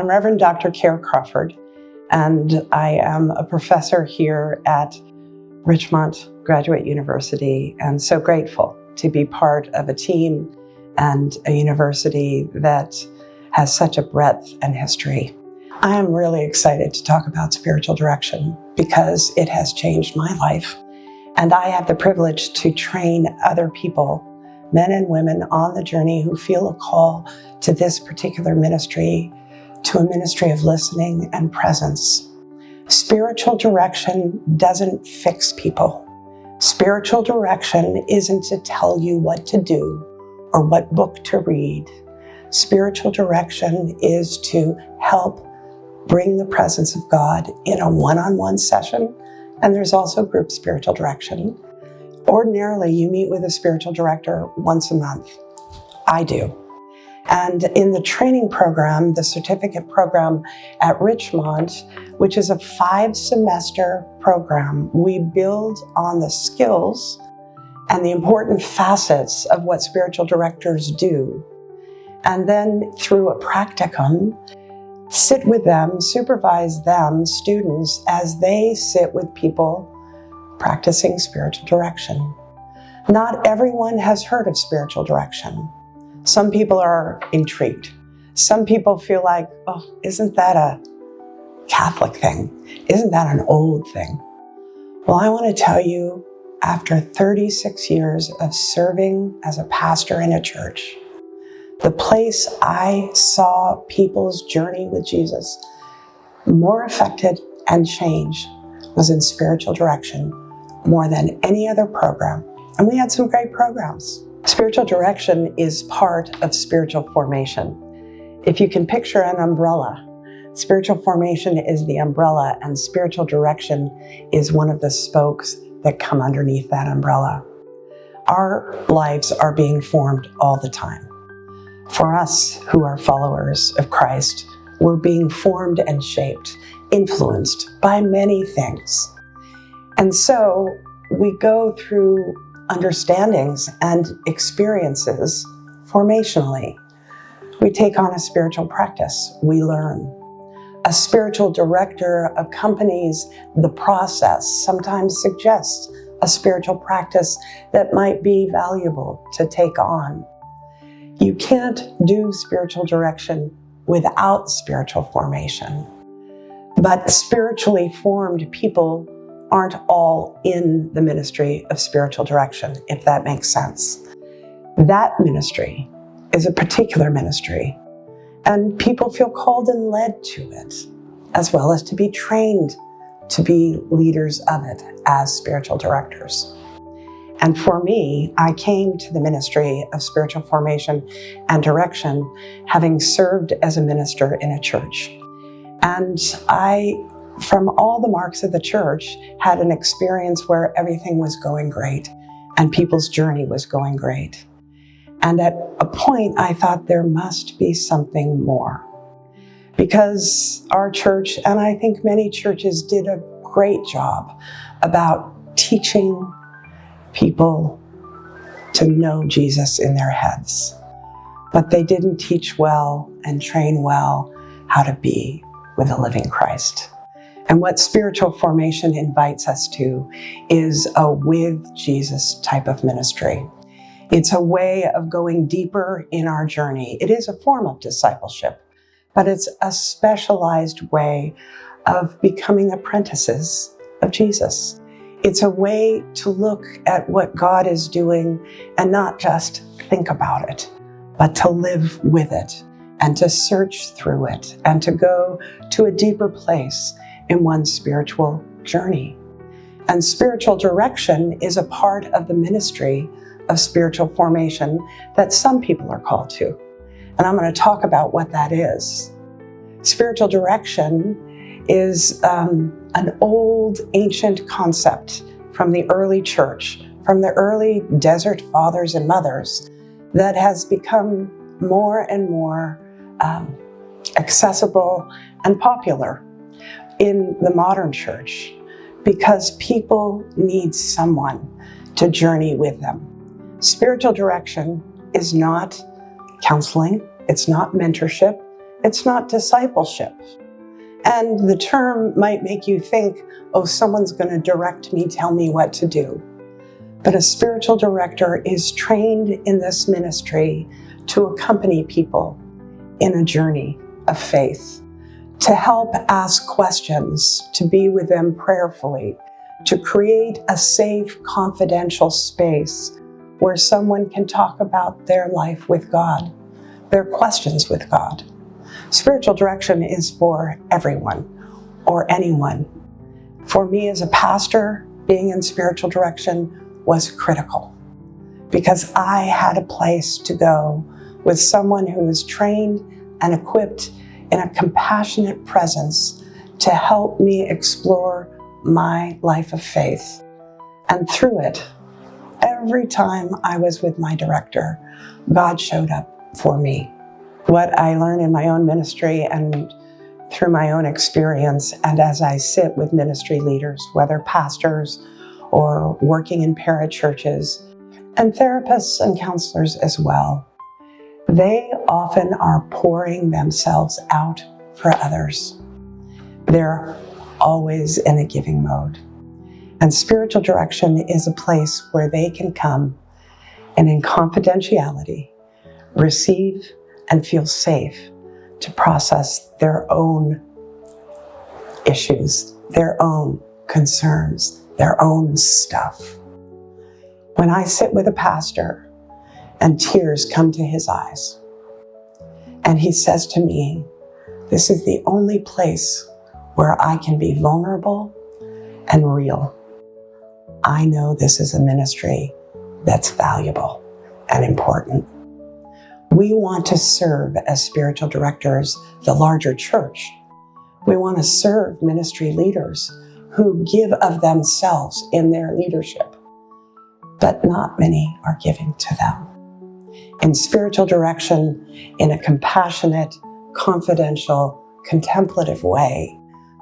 I'm Reverend Dr. Crawford, and I am a professor here at Richmont Graduate University, and so grateful to be part of a team and a university that has such a breadth and history. I am really excited to talk about spiritual direction because it has changed my life, and I have the privilege to train other people, men and women on the journey who feel a call to this particular ministry, to a ministry of listening and presence. Spiritual direction doesn't fix people. Spiritual direction isn't to tell you what to do or what book to read. Spiritual direction is to help bring the presence of God in a one-on-one session, and there's also group spiritual direction. Ordinarily, you meet with a spiritual director once a month. I do. And in the training program, the certificate program at Richmont, which is a 5-semester program, we build on the skills and the important facets of what spiritual directors do. And then through a practicum, sit with them, supervise them, students, as they sit with people practicing spiritual direction. Not everyone has heard of spiritual direction. Some people are intrigued. Some people feel like, oh, isn't that a Catholic thing? Isn't that an old thing? Well, I want to tell you, after 36 years of serving as a pastor in a church, the place I saw people's journey with Jesus more affected and changed was in spiritual direction more than any other program. And we had some great programs. Spiritual direction is part of spiritual formation. If you can picture an umbrella, spiritual formation is the umbrella, and spiritual direction is one of the spokes that come underneath that umbrella. Our lives are being formed all the time. For us who are followers of Christ, we're being formed and shaped, influenced by many things. And so we go through understandings and experiences formationally. We take on a spiritual practice. We learn. A spiritual director accompanies the process, sometimes suggests a spiritual practice that might be valuable to take on. You can't do spiritual direction without spiritual formation. But spiritually formed people aren't all in the ministry of spiritual direction, if that makes sense. That ministry is a particular ministry, and people feel called and led to it, as well as to be trained to be leaders of it as spiritual directors. And for me, I came to the ministry of spiritual formation and direction having served as a minister in a church. And I, from all the marks of the church, had an experience where everything was going great and people's journey was going great. And at a point, I thought there must be something more. Because our church, and I think many churches, did a great job about teaching people to know Jesus in their heads. But they didn't teach well and train well how to be with a living Christ. And what spiritual formation invites us to is a with Jesus type of ministry. It's a way of going deeper in our journey. It is a form of discipleship, but it's a specialized way of becoming apprentices of Jesus. It's a way to look at what God is doing and not just think about it, but to live with it and to search through it and to go to a deeper place in one's spiritual journey. And spiritual direction is a part of the ministry of spiritual formation that some people are called to. And I'm going to talk about what that is. Spiritual direction is an old, ancient concept from the early church, from the early desert fathers and mothers, that has become more and more accessible and popular in the modern church because people need someone to journey with them. Spiritual direction is not counseling, it's not mentorship, It's not discipleship. And the term might make you think, oh, someone's going to direct me, tell me what to do. But a spiritual director is trained in this ministry to accompany people in a journey of faith, to help ask questions, to be with them prayerfully, to create a safe, confidential space where someone can talk about their life with God, their questions with God. Spiritual direction is for everyone or anyone. For me as a pastor, being in spiritual direction was critical because I had a place to go with someone who was trained and equipped in a compassionate presence to help me explore my life of faith. And through it, every time I was with my director, God showed up for me. What I learned in my own ministry and through my own experience, and as I sit with ministry leaders, whether pastors or working in parachurches, and therapists and counselors as well, they often are pouring themselves out for others. They're always in a giving mode. And spiritual direction is a place where they can come and in confidentiality receive and feel safe to process their own issues, their own concerns, their own stuff. When I sit with a pastor and tears come to his eyes, and he says to me, this is the only place where I can be vulnerable and real, I know this is a ministry that's valuable and important. We want to serve as spiritual directors the larger church. We want to serve ministry leaders who give of themselves in their leadership, but not many are giving to them. In spiritual direction, in a compassionate, confidential, contemplative way,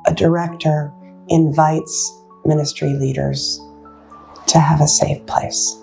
a director invites ministry leaders to have a safe place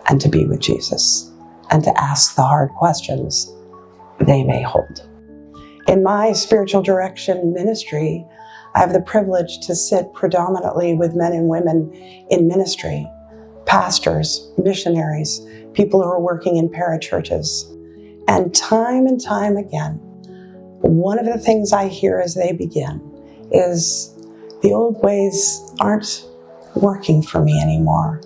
and to be with Jesus and to ask the hard questions they may hold. In my spiritual direction ministry, I have the privilege to sit predominantly with men and women in ministry, pastors, missionaries, people who are working in parachurches. And time again, one of the things I hear as they begin is the old ways aren't working for me anymore.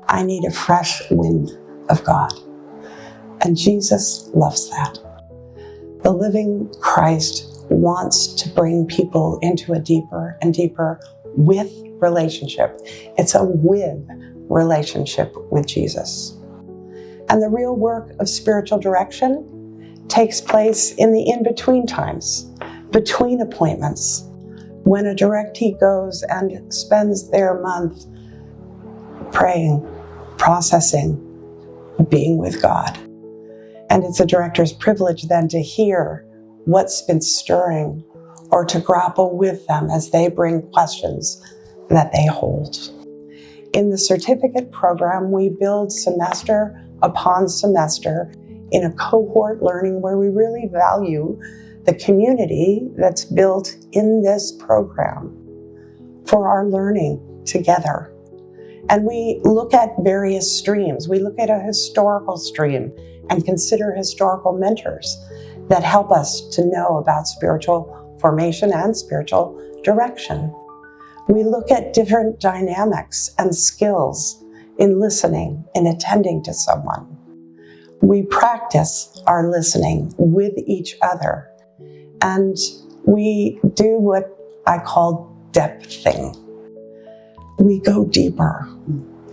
I need a fresh wind of God. And Jesus loves that. The living Christ wants to bring people into a deeper and deeper with relationship. It's a with relationship with Jesus. And the real work of spiritual direction takes place in the in-between times, between appointments, when a directee goes and spends their month praying, processing, being with God. And it's a director's privilege then to hear what's been stirring or to grapple with them as they bring questions that they hold. In the certificate program, we build semester upon semester in a cohort learning where we really value the community that's built in this program for our learning together. And we look at various streams. We look at a historical stream and consider historical mentors that help us to know about spiritual formation and spiritual direction. We look at different dynamics and skills in listening, in attending to someone. We practice our listening with each other, and we do what I call depthing. We go deeper.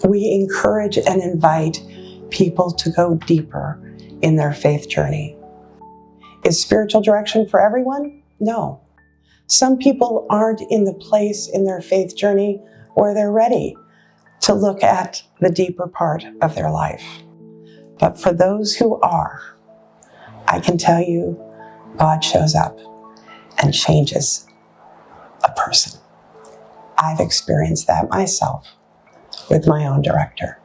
We encourage and invite people to go deeper in their faith journey. Is spiritual direction for everyone? No. Some people aren't in the place in their faith journey where they're ready to look at the deeper part of their life. But for those who are, I can tell you, God shows up and changes a person. I've experienced that myself with my own director.